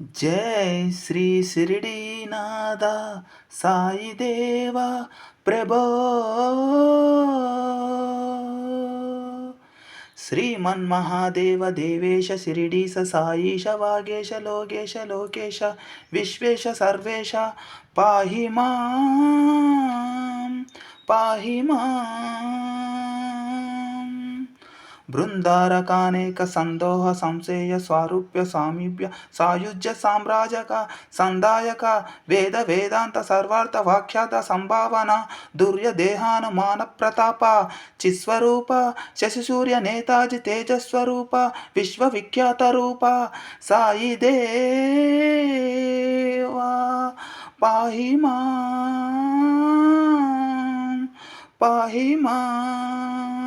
జై శ్రీ షిరిడీనాథ సాయి దేవ ప్రభో శ్రీమన్మహాదేవ దేవేశ శిరిడీశ సాయిష వాగేశ లోకేశ లోకేశ విశ్వేశ సర్వేశ పాహి మాం పాహి మాం బృందారకానేక సందోహ సంశయ స్వారూప్య సామీప్య సాయుజ్య సామ్రాజక సందాయక వేద వేదాంత సర్వార్థ వాఖ్యాత సంభావన దుర్య దేహానుమాన ప్రతాప చిస్వరూప శశిసూర్య నేతాజి తేజస్వరూప విశ్వవిఖ్యాత రూప సాయి దేవా పాహి మాం పాహి మాం